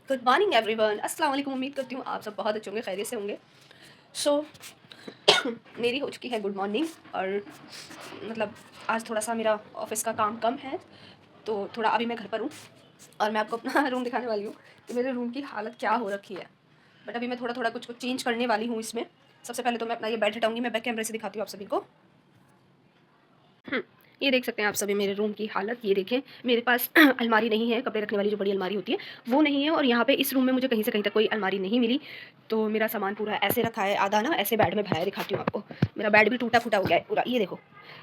Good morning everyone, अस्सलाम वालेकुम। उम्मीद करती हूँ आप सब बहुत अच्छे होंगे, खैरियत से होंगे। सो मेरी हो चुकी है गुड मॉर्निंग। और मतलब आज थोड़ा सा मेरा ऑफिस का काम कम है, तो थोड़ा अभी मैं घर पर हूँ और मैं आपको अपना रूम दिखाने वाली हूँ कि मेरे रूम की हालत क्या हो रखी है। बट अभी मैं थोड़ा थोड़ा कुछ कुछ चेंज करने वाली हूँ इसमें। सबसे पहले तो मैं अपना ये बेड हटाऊँगी। मैं बैक कैमरे से दिखाती हूँ आप सभी को। ये देख सकते हैं आप सभी मेरे रूम की हालत। ये देखें, मेरे पास अलमारी नहीं है, कपड़े रखने वाली जो बड़ी अलमारी होती है वो नहीं है। और यहाँ पे इस रूम में मुझे कहीं से कहीं तक कोई अलमारी नहीं मिली, तो मेरा सामान पूरा ऐसे रखा है, आधा ना ऐसे बेड में भरा है। दिखाती हूँ आपको, मेरा बेड भी टूटा फूटा हो गया है पूरा। ये देखो,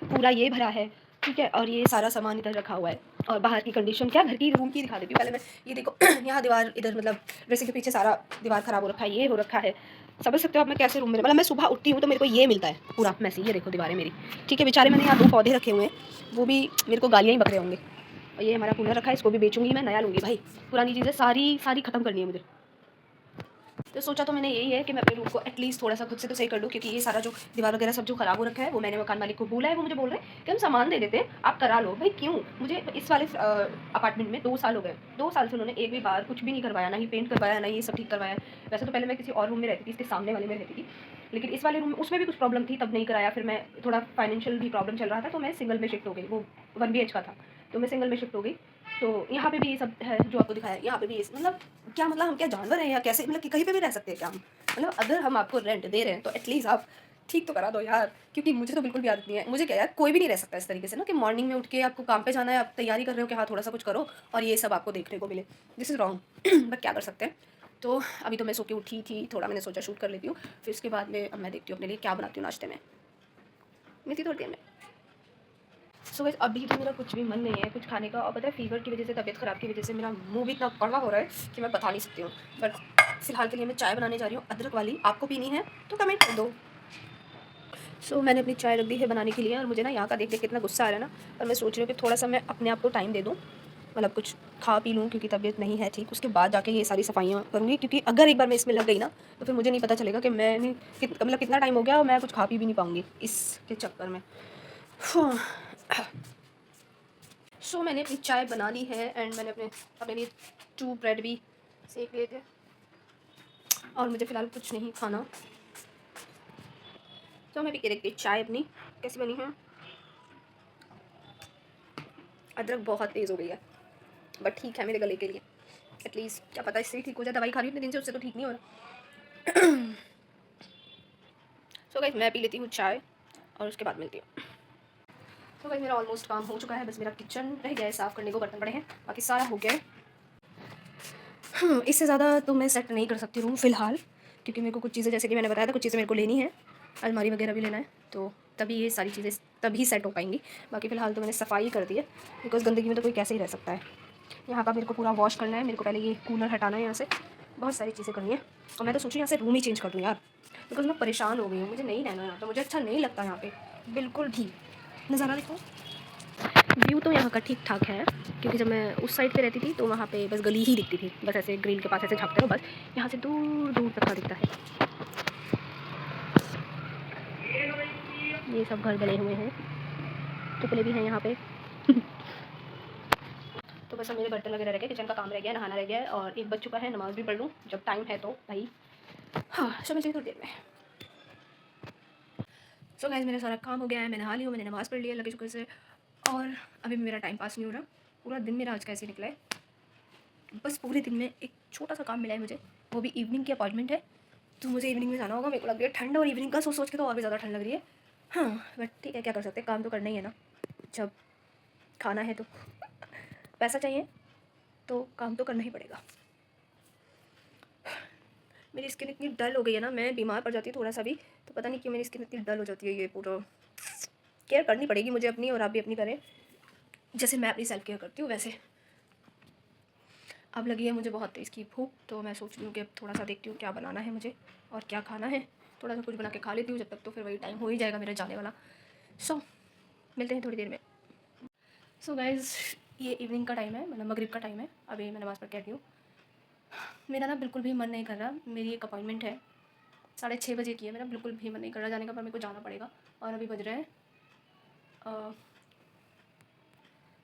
पूरा ये भरा है, ठीक है। और ये सारा सामान इधर रखा हुआ है। और बाहर की कंडीशन क्या, घर की रूम की दिखा देती हूँ पहले मैं। ये देखो यहाँ दीवार, इधर मतलब ड्रेसिंग के पीछे सारा दीवार खराब हो रखा है, ये हो रखा है। समझ सकते हो आप मैं कैसे रूम में, मतलब मैं सुबह उठती हूँ तो मेरे को ये मिलता है पूरा मैसी। ये देखो दीवारें मेरी, ठीक है। बेचारे मैंने यहाँ 2 पौधे रखे हुए हैं, वो भी मेरे को गालियाँ ही बक रहे होंगे। और ये हमारा कूलर रखा है, इसको भी बेचूंगी मैं, नया लूँगी भाई। पुरानी चीज़ें सारी सारी ख़त्म करनी है मुझे। तो सोचा तो मैंने यही है कि मैं अपने रूम को एटलीस्ट थोड़ा सा खुद से तो सही कर लूँ, क्योंकि ये सारा जो दीवार वगैरह सब जो खराब हो रखा है वो मैंने मकान मालिक को बोला है। वो मुझे बोल रहे हैं कि हम सामान दे देते हैं, आप करा लो। भाई क्यों, मुझे इस वाले अपार्टमेंट में 2 साल हो गए। 2 साल से उन्होंने एक भी बार कुछ भी नहीं करवाया, ना ही पेंट करवाया, ना ये सब ठीक करवाया। वैसे तो पहले मैं किसी और रूम में रहती थी, इसके सामने वाले में रहती थी, लेकिन इस वाले रूम में उसमें भी कुछ प्रॉब्लम थी, तब नहीं कराया। फिर मैं थोड़ा फाइनेंशियल भी प्रॉब्लम चल रहा था, तो मैं सिंगल में शिफ्ट हो गई। वो 1 BH का था, तो मैं सिंगल में शिफ्ट हो गई। तो यहाँ पे भी ये सब है जो आपको दिखाया। यहाँ पे भी मतलब क्या, मतलब हम क्या जानवर हैं या कैसे, मतलब कि कहीं पे भी रह सकते हैं क्या हम? मतलब अगर हम आपको रेंट दे रहे हैं तो एटलीस्ट आप ठीक तो करा दो यार, क्योंकि मुझे तो बिल्कुल भी आदत नहीं है। मुझे क्या यार, कोई भी नहीं रह सकता इस तरीके से ना कि मॉर्निंग में उठ के आपको काम पे जाना है, आप तैयारी कर रहे हो कि हाँ थोड़ा सा कुछ करो और ये सब आपको देखने को मिले। दिस इज़ रॉन्ग बट क्या कर सकते हैं। तो अभी तो मैं सो के उठी थी, थोड़ा मैंने सोचा शूट कर लेती हूँ, फिर उसके बाद में अब मैं देखती हूँ अपने लिए क्या बनाती हूँ नाश्ते में। मिलती थोड़ी देर में। सो गाइस, अभी तो मेरा कुछ भी मन नहीं है कुछ खाने का। और पता है, फीवर की वजह से, तबीयत ख़राब की वजह से मेरा मुंह भी इतना कड़वा हो रहा है कि मैं बता नहीं सकती हूँ। बट फिलहाल के लिए मैं चाय बनाने जा रही हूँ, अदरक वाली। आपको पीनी है तो कमेंट कर दो। सो मैंने अपनी चाय रख दी है बनाने के लिए, और मुझे ना यहाँ का देख देख के इतना गुस्सा आ रहा है ना। और मैं सोच रही हूँ कि थोड़ा सा मैं अपने आप को टाइम दे दूँ, मतलब कुछ खा पी लूँ, क्योंकि तबीयत नहीं है ठीक। उसके बाद जाके ये सारी सफाइयाँ करूँगी, क्योंकि अगर एक बार मैं इसमें लग गई ना तो फिर मुझे नहीं पता चलेगा कि मैंने मतलब कितना टाइम हो गया और मैं कुछ खा पी भी नहीं पाऊँगी इसके चक्कर में। सो मैंने अपनी चाय बना ली है, एंड मैंने अपने लिए 2 ब्रेड भी सेक लिए थे। और मुझे फ़िलहाल कुछ नहीं खाना। तो मैं भी के देखती चाय अपनी कैसी बनी है। अदरक बहुत तेज़ हो गई है, बट ठीक है मेरे गले के लिए। एटलीस्ट क्या पता इससे ही ठीक हो जाए। दवाई खा रही हूँ इतने दिन से, उससे तो ठीक नहीं हो रहा। सो गाइस, मैं पी लेती हूँ चाय और उसके बाद मिलती हूँ। तो गाइस, मेरा ऑलमोस्ट काम हो चुका है, बस मेरा किचन रह गया है साफ़ करने को, बर्तन पड़े हैं, बाकी सारा हो गया है। इससे ज़्यादा तो मैं सेट नहीं कर सकती रूम फ़िलहाल, क्योंकि मेरे को कुछ चीज़ें, जैसे कि मैंने बताया था, कुछ चीज़ें मेरे को लेनी है, अलमारी वगैरह भी लेना है, तो तभी ये सारी चीज़ें तभी सेट हो पाएंगी। बाकी फ़िलहाल तो मैंने सफाई कर दी है, बिकॉज़ गंदगी में तो कोई कैसे ही रह सकता है। यहाँ का मेरे को पूरा वॉश करना है, मेरे को पहले ये कूलर हटाना है यहाँ से, बहुत सारी चीज़ें करनी है। और मैं तो सोच रही हूँ यहाँ से रूम ही चेंज कर दूँ यार, बिकॉज़ मैं परेशान हो गई हूँ। मुझे नहीं रहना यहाँ पे, मुझे अच्छा नहीं लगता यहाँ पे बिल्कुल भी। नज़ारा देखो, व्यू तो यहाँ का ठीक ठाक है, क्योंकि जब मैं उस साइड पे रहती थी तो वहाँ पे बस गली ही दिखती थी, बस ऐसे ग्रिल के पास ऐसे झाँकते रहो, बस यहाँ से दूर दूर तक का दिखता है। ये सब घर बने हुए हैं, टुकड़े भी हैं यहाँ पे। तो बस अब मेरे बर्तन वगैरह रह गए, किचन का काम रह गया, नहाना रह गया है, और 1 बज चुका है। नमाज़ भी पढ़ लूँ जब टाइम है तो भाई। हाँ, चलो मिलते हैं थोड़ी देर में। सो गाइस, मेरा सारा काम हो गया है, मैं नहा ली हूँ, मैंने नमाज़ पढ़ लिया लगे शुक्र से। और अभी मेरा टाइम पास नहीं हो रहा। पूरा दिन मेरा आज कैसे निकला है, बस पूरे दिन में एक छोटा सा काम मिला है मुझे, वो भी इवनिंग की अपॉइंटमेंट है, तो मुझे इवनिंग में जाना होगा। मेरे को लग रही है ठंड, और इवनिंग का सोच सोच के तो और भी ज़्यादा ठंड लग रही है। हाँ बट ठीक है, क्या कर सकते हैं, काम तो करना ही है ना। जब खाना है तो पैसा चाहिए, तो काम तो करना ही पड़ेगा। मेरी स्किन इतनी डल हो गई है ना, मैं बीमार पड़ जाती हूँ थोड़ा सा भी तो पता नहीं क्यों मेरी स्किन इतनी डल हो जाती है। ये पूरा केयर करनी पड़ेगी मुझे अपनी, और आप भी अपनी करें, जैसे मैं अपनी सेल्फ केयर करती हूँ वैसे। अब लगी है मुझे बहुत तेज़ की भूख, तो मैं सोच रही हूँ कि अब थोड़ा सा देखती हूँ क्या बनाना है मुझे और क्या खाना है। थोड़ा सा कुछ बना के खा लेती हूँ जब तक, तो फिर वही टाइम हो ही जाएगा मेरा जाने वाला। सो मिलते हैं थोड़ी देर में। सो गाइज़, ये इवनिंग का टाइम है, मतलब मगरिब का टाइम है, अभी मैं नमाज़ पढ़ के आती हूँ। मेरा ना बिल्कुल भी मन नहीं कर रहा, मेरी एक अपॉइंटमेंट है 6:30 बजे की है, मेरा बिल्कुल भी मन नहीं कर रहा जाने का, पर मेरे को जाना पड़ेगा। और अभी बज रहे हैं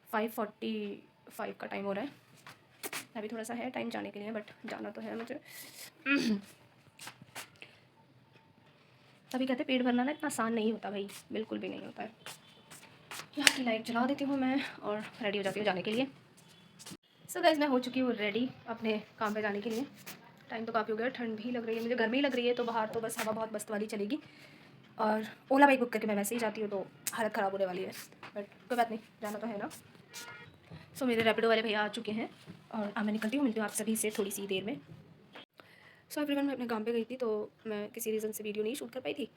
5:45 का टाइम हो रहा है। अभी थोड़ा सा है टाइम जाने के लिए, बट जाना तो है मुझे। तभी कहते पेट भरना ना इतना आसान नहीं होता भाई, बिल्कुल भी नहीं होता है। यहाँ की लाइट जला देती हूँ मैं और रेडी हो जाती हूँ जाने के लिए। सो गाइस, मैं हो चुकी हूँ रेडी अपने काम पे जाने के लिए। टाइम तो काफ़ी हो गया, ठंड भी लग रही है, मुझे गर्मी लग रही है, तो बाहर तो बस हवा बहुत मस्त वाली चलेगी। और ओला बाइक बुक करके मैं वैसे ही जाती हूँ, तो हालत ख़राब होने वाली है, बट कोई बात नहीं, जाना तो है ना। सो मेरे रैपिडो वाले भैया आ चुके हैं और अब मैं निकलती हूँ, मिलती हूँ आप सभी से थोड़ी सी देर में। सो एवरीवन, मैं अपने काम पे गई थी, तो मैं किसी रीज़न से वीडियो नहीं शूट कर पाई थी।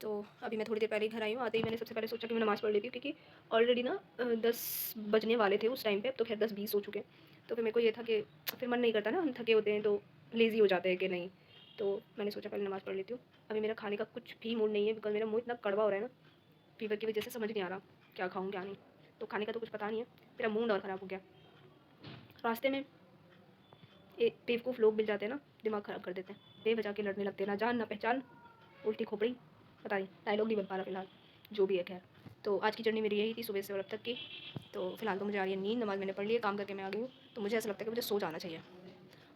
तो अभी मैं थोड़ी देर पहले ही घर आई हूँ। आते ही मैंने सबसे पहले सोचा कि मैं नमाज़ पढ़ लेती हूँ, क्योंकि ऑलरेडी ना 10 बजने वाले थे उस टाइम पे, अब तो खैर 10-20 हो चुके हैं। तो फिर मेरे को ये था कि फिर मन नहीं करता ना, हम थके होते हैं तो लेज़ी हो जाते हैं कि नहीं, तो मैंने सोचा पहले नमाज़ पढ़ लेती हूँ। अभी मेरा खाने का कुछ भी मूड नहीं है, बिकॉज मेरा मुँह इतना कड़वा हो रहा है ना फीवर की वजह से, समझ नहीं आ रहा क्या खाऊँ क्या नहीं। तो खाने का तो कुछ पता नहीं है, मेरा मूड और ख़राब हो गया। रास्ते में एक बेवकूफ़ लोग मिल जाते हैं ना, दिमाग ख़राब कर देते हैं, बेवजह के लड़ने लगते हैं, ना जान ना पहचान, उल्टी खोपड़ी, पता नहीं, डायलॉग नहीं बन पा रहा फिलहाल, जो भी है खैर। तो आज की जर्नी मेरी यही थी सुबह से और अब तक की। तो फिलहाल तो मुझे आ रही है नींद, नमाज़ मैंने पढ़ ली है, काम करके मैं आ गई हूँ, तो मुझे ऐसा लगता है कि मुझे सो जाना चाहिए।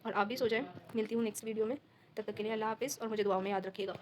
और आप भी सो जाएं। मिलती हूँ नेक्स्ट वीडियो में, तब तक के लिए अल्लाह हाफ़िज़ और मुझे दुआओं में याद रखिएगा।